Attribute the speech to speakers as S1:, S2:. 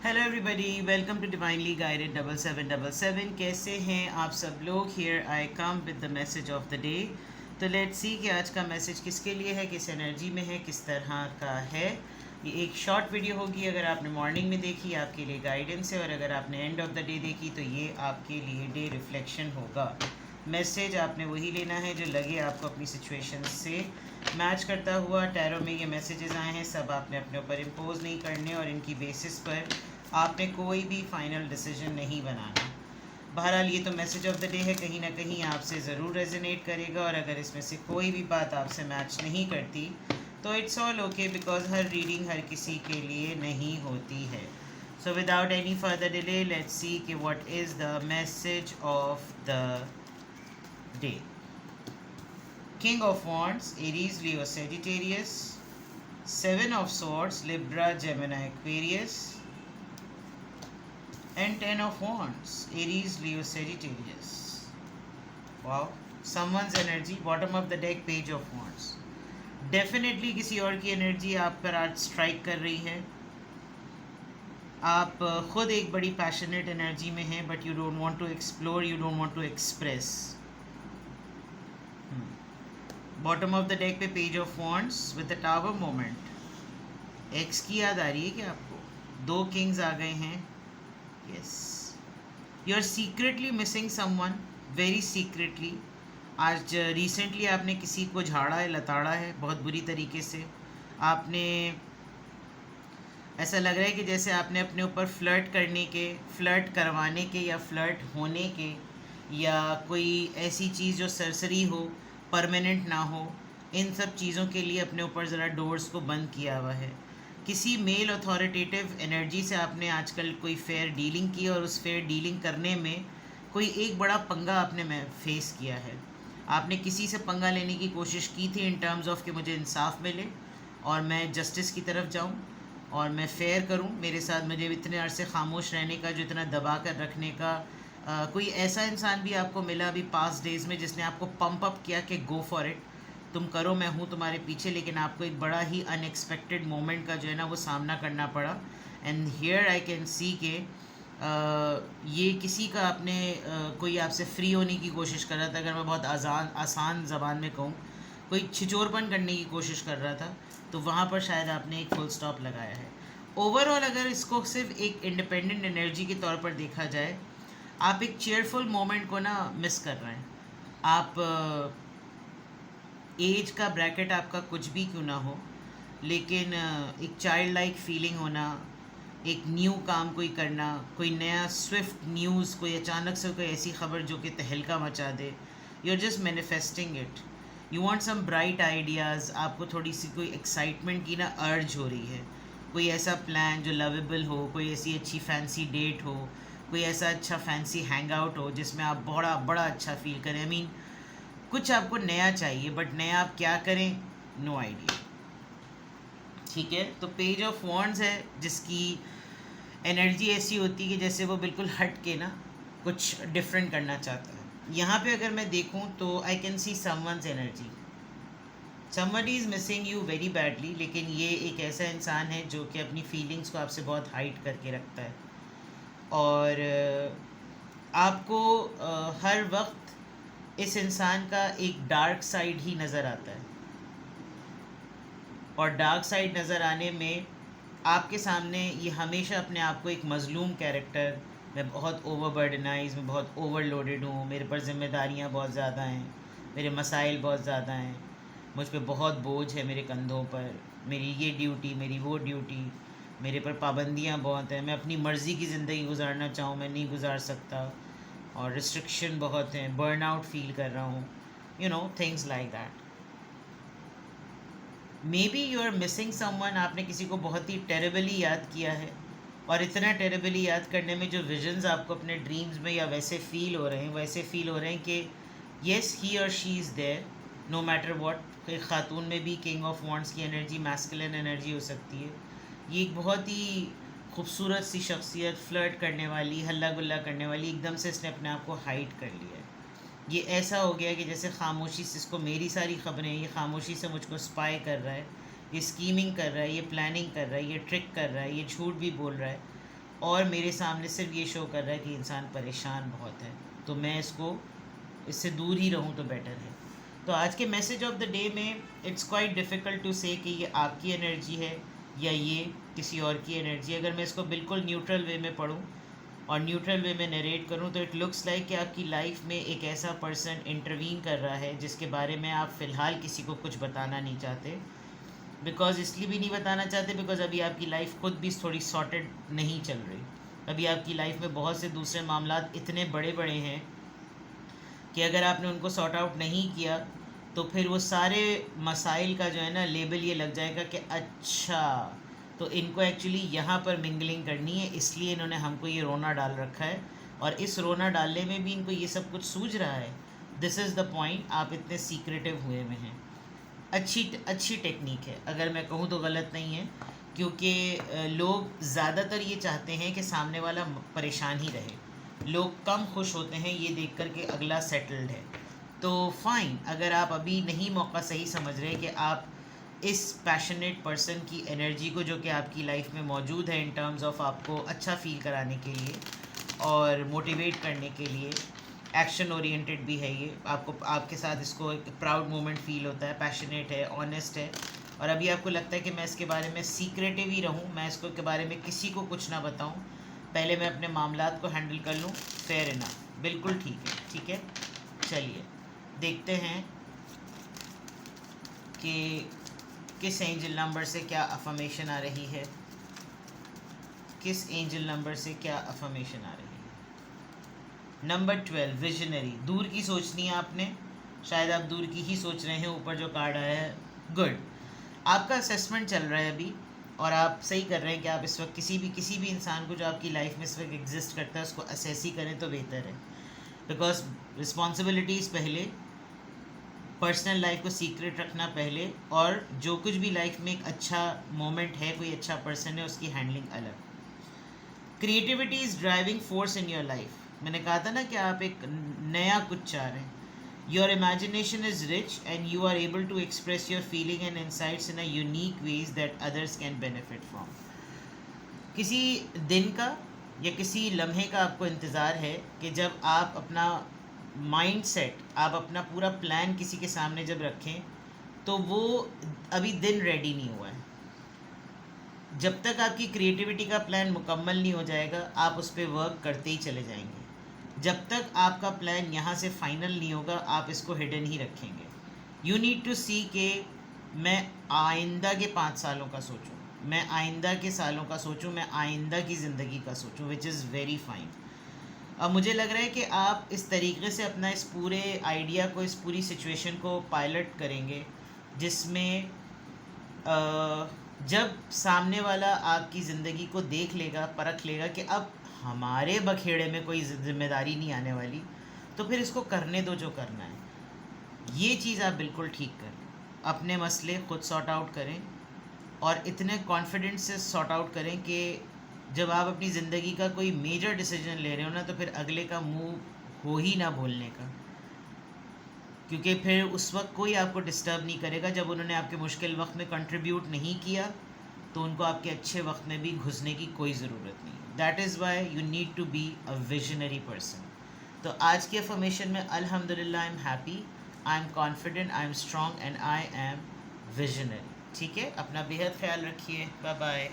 S1: Hello everybody, welcome to divinely guided 7777। कैसे हैं आप सब लोग? Here I come with the message of the day. तो लेट्स सी कि आज का मैसेज किसके लिए है, किस एनर्जी में है, किस तरह का है। ये एक शॉर्ट वीडियो होगी। अगर आपने मॉर्निंग में देखी आपके लिए गाइडेंस है, और अगर आपने एंड ऑफ द डे देखी तो ये आपके लिए डे रिफ्लेक्शन होगा। मैसेज आपने वही लेना है जो लगे आपको अपनी सिचुएशन से मैच करता हुआ। टैरो में ये मैसेजेस आए हैं, सब आपने अपने ऊपर इम्पोज नहीं करने और इनकी बेसिस पर आपने कोई भी फाइनल डिसीजन नहीं बनाना। बहरहाल ये तो मैसेज ऑफ द डे है, कहीं ना कहीं आपसे ज़रूर रेजोनेट करेगा। और अगर इसमें से कोई भी बात आपसे मैच नहीं करती तो इट्स ऑल ओके, बिकॉज हर रीडिंग हर किसी के लिए नहीं होती है। So without any further delay let's see कि what is the message of the day. King of Wands, Aries, Leo, Sagittarius. Seven of Swords, Libra, Gemini, Aquarius. And Ten of Wands, Aries, Leo, Sagittarius. Wow. Someone's energy, bottom of the deck, Page of Wands. Definitely किसी और की energy आप पर आज strike कर रही है। आप खुद एक बड़ी पैशनेट एनर्जी में हैं, but you don't want to explore, you don't want to express. Bottom of the deck पे page of wands with the tower moment. Ex की याद आ रही है क्या आपको? दो किंग्स आ गए हैं। Yes, you are secretly missing someone, very secretly. आज रिसेंटली आपने किसी को झाड़ा है, लताड़ा है बहुत बुरी तरीके से। आपने ऐसा लग रहा है कि जैसे आपने अपने ऊपर फ्लर्ट करने के, फ्लर्ट करवाने के, या फ्लर्ट होने के, या कोई ऐसी चीज़ जो सरसरी हो, परमानेंट ना हो, इन सब चीज़ों के लिए अपने ऊपर ज़रा डोर्स को बंद किया हुआ है। किसी मेल अथॉरिटेटिव एनर्जी से आपने आजकल कोई फेयर डीलिंग की, और उस फेयर डीलिंग करने में कोई एक बड़ा पंगा आपने फेस किया है। आपने किसी से पंगा लेने की कोशिश की थी इन टर्म्स ऑफ कि मुझे इंसाफ मिले और मैं जस्टिस की तरफ जाऊं और मैं फेयर करूं। मेरे साथ मुझे इतने अरसे खामोश रहने का, जो इतना दबा कर रखने का, कोई ऐसा इंसान भी आपको मिला अभी पास्ट डेज़ में जिसने आपको पंप अप किया कि गो फॉर इट, तुम करो, मैं हूँ तुम्हारे पीछे। लेकिन आपको एक बड़ा ही अनएक्सपेक्टेड मोमेंट का जो है ना वो सामना करना पड़ा। And here I can see के ये किसी का आपने कोई आपसे फ्री होने की कोशिश कर रहा था। अगर मैं बहुत आसान ज़बान में कहूँ, कोई छिचोरपन करने की कोशिश कर रहा था, तो वहाँ पर शायद आपने एक फुल स्टॉप लगाया है। ओवरऑल अगर इसको सिर्फ एक इंडिपेंडेंट एनर्जी के तौर पर देखा जाए, आप एक चेयरफुल मोमेंट को ना मिस कर रहे हैं। आप एज का ब्रैकेट आपका कुछ भी क्यों ना हो, लेकिन एक चाइल्ड लाइक फीलिंग होना, एक न्यू काम कोई करना, कोई नया स्विफ्ट न्यूज़, कोई अचानक से कोई ऐसी खबर जो कि तहलका मचा दे, you are just manifesting it. You want some bright ideas. आपको थोड़ी सी कोई एक्साइटमेंट की ना अर्ज हो रही है। कोई ऐसा प्लान जो लवेबल हो, कोई ऐसी अच्छी फैंसी डेट हो, कोई ऐसा अच्छा फैंसी हैंग आउट हो जिसमें आप बड़ा बड़ा अच्छा फील करें। आई मीन कुछ आपको नया चाहिए, बट नया आप क्या करें, नो आइडिया। ठीक है, तो पेज ऑफ वॉन्ड्स है जिसकी एनर्जी ऐसी होती है कि जैसे वो बिल्कुल हट के ना कुछ डिफरेंट करना चाहता है। यहाँ पे अगर मैं देखूँ तो I can see someone's energy. Somebody is missing you very badly, लेकिन ये एक ऐसा इंसान है जो कि अपनी फीलिंग्स को आपसे बहुत हाइड करके रखता है, और आपको हर वक्त इस इंसान का एक डार्क साइड ही नज़र आता है। और डार्क साइड नज़र आने में आपके सामने ये हमेशा अपने आप को एक मज़लूम कैरेक्टर, मैं बहुत ओवरबर्डनाइज, मैं बहुत ओवरलोडेड हूँ, मेरे पर जिम्मेदारियाँ बहुत ज़्यादा हैं, मेरे मसाइल बहुत ज़्यादा हैं, मुझ पे बहुत बोझ है मेरे कंधों पर, मेरी ये ड्यूटी, मेरी वो ड्यूटी, मेरे पर पाबंदियाँ बहुत हैं, मैं अपनी मर्ज़ी की ज़िंदगी गुजारना चाहूँ मैं नहीं गुजार सकता, और रिस्ट्रिक्शन बहुत हैं, बर्नआउट फील कर रहा हूँ, you know things like that. Maybe you are missing someone. आपने किसी को बहुत ही टेरेबली याद किया है, और इतना टेरेबली याद करने में जो विजन्स आपको अपने ड्रीम्स में या वैसे फ़ील हो रहे हैं, वैसे फ़ील हो रहे हैं कि येस ही और she is there no matter what. एक ख़ातून में भी किंग ऑफ वॉन्ड्स की एनर्जी मैस्कुलिन एनर्जी हो सकती है। ये एक बहुत ही खूबसूरत सी शख्सियत, फ्लर्ट करने वाली, हल्ला गुल्ला करने वाली, एकदम से इसने अपने आप को हाइड कर लिया है। ये ऐसा हो गया कि जैसे खामोशी से इसको मेरी सारी ख़बरें, ये खामोशी से मुझको स्पाई कर रहा है, ये स्कीमिंग कर रहा है, ये प्लानिंग कर रहा है, ये ट्रिक कर रहा है, ये झूठ भी बोल रहा है, और मेरे सामने सिर्फ ये शो कर रहा है कि इंसान परेशान बहुत है, तो मैं इससे दूर ही रहूँ तो बेटर है। तो आज के मैसेज ऑफ द डे में इट्स क्वाइट डिफ़िकल्ट टू से कि ये आपकी एनर्जी है या ये किसी और की एनर्जी। अगर मैं इसको बिल्कुल न्यूट्रल वे में पढ़ूँ और न्यूट्रल वे में नरेट करूँ तो इट लुक्स लाइक कि आपकी लाइफ में एक ऐसा पर्सन इंटरवीन कर रहा है जिसके बारे में आप फ़िलहाल किसी को कुछ बताना नहीं चाहते। बिकॉज इसलिए भी नहीं बताना चाहते बिकॉज अभी आपकी लाइफ खुद भी थोड़ी सॉर्टेड नहीं चल रही। अभी आपकी लाइफ में बहुत से दूसरे मामला इतने बड़े बड़े हैं कि अगर आपने उनको सॉर्ट आउट नहीं किया तो फिर वो सारे मसाइल का जो है ना लेबल ये लग जाएगा कि अच्छा तो इनको एक्चुअली यहाँ पर मिंगलिंग करनी है, इसलिए इन्होंने हमको ये रोना डाल रखा है और इस रोना डालने में भी इनको ये सब कुछ सूझ रहा है। दिस इज़ द पॉइंट, आप इतने सीक्रेटिव हुए में हैं। अच्छी टेक्निक है, अगर मैं कहूँ तो गलत नहीं है, क्योंकि लोग ज़्यादातर ये चाहते हैं कि सामने वाला परेशान ही रहे। लोग कम खुश होते हैं ये देख कर के अगला सेटल्ड है। तो फ़ाइन, अगर आप अभी नहीं मौका सही समझ रहे कि आप इस पैशनेट पर्सन की एनर्जी को जो कि आपकी लाइफ में मौजूद है इन टर्म्स ऑफ आपको अच्छा फील कराने के लिए और मोटिवेट करने के लिए, एक्शन ओरिएंटेड भी है ये, आपको आपके साथ इसको एक प्राउड मोमेंट फील होता है, पैशनेट है, ऑनेस्ट है, और अभी आपको लगता है कि मैं इसके बारे में सीक्रेटिव ही रहूँ, मैं इसको के बारे में किसी को कुछ ना बताऊँ, पहले मैं अपने मामलात को हैंडल कर लूँ, फेयर इनफ, बिल्कुल ठीक है। ठीक है, चलिए देखते हैं कि किस एंजल नंबर से क्या अफर्मेशन आ रही है, किस एंजल नंबर से क्या अफर्मेशन आ रही है। Number 12, visionary. दूर की सोचनी है आपने, शायद आप दूर की ही सोच रहे हैं, ऊपर जो कार्ड आया है। गुड, आपका असेसमेंट चल रहा है अभी और आप सही कर रहे हैं कि आप इस वक्त किसी भी इंसान को जो आपकी लाइफ में इस वक्त एग्जिस्ट करता है उसको असेस ही करें तो बेहतर है। बिकॉज रिस्पॉन्सिबिलिटीज़ पहले, पर्सनल लाइफ को सीक्रेट रखना पहले, और जो कुछ भी लाइफ में एक अच्छा मोमेंट है, कोई अच्छा पर्सन है, उसकी हैंडलिंग अलग। Creativity is driving force in your life. मैंने कहा था ना कि आप एक नया कुछ चाह रहे हैं। Your imagination is rich and you are able to express your feeling and insights in a unique ways that others can benefit from. किसी दिन का या किसी लम्हे का आपको इंतज़ार है कि जब आप अपना माइंड सेट, आप अपना पूरा प्लान किसी के सामने जब रखें तो वो अभी दिन रेडी नहीं हुआ है। जब तक आपकी क्रिएटिविटी का प्लान मुकम्मल नहीं हो जाएगा आप उस पर वर्क करते ही चले जाएंगे। जब तक आपका प्लान यहाँ से फाइनल नहीं होगा आप इसको हिडन ही रखेंगे। यू नीड टू सी कि मैं आइंदा के 5 सालों का सोचूं, मैं आइंदा के सालों का सोचूं, मैं आइंदा की ज़िंदगी का सोचूं, विच इज़ वेरी फाइन। अब मुझे लग रहा है कि आप इस तरीके से अपना इस पूरे आइडिया को, इस पूरी सिचुएशन को पायलट करेंगे जिसमें जब सामने वाला आपकी ज़िंदगी को देख लेगा, परख लेगा कि अब हमारे बखेड़े में कोई जिम्मेदारी नहीं आने वाली, तो फिर इसको करने दो जो करना है। ये चीज़ आप बिल्कुल ठीक करें, अपने मसले खुद सॉर्ट आउट करें और इतने कॉन्फिडेंस से सॉर्ट आउट करें कि जब आप अपनी ज़िंदगी का कोई मेजर डिसीजन ले रहे हो ना तो फिर अगले का मुंह हो ही ना बोलने का, क्योंकि फिर उस वक्त कोई आपको डिस्टर्ब नहीं करेगा। जब उन्होंने आपके मुश्किल वक्त में कंट्रीब्यूट नहीं किया तो उनको आपके अच्छे वक्त में भी घुसने की कोई ज़रूरत नहीं। That is why you need to be a visionary person. तो आज की अफर्मेशन में अल्हम्दुलिल्लाह I am happy, I am confident, I am strong and I am visionary. ठीक है, अपना बेहद ख्याल रखिए, बाय बाय।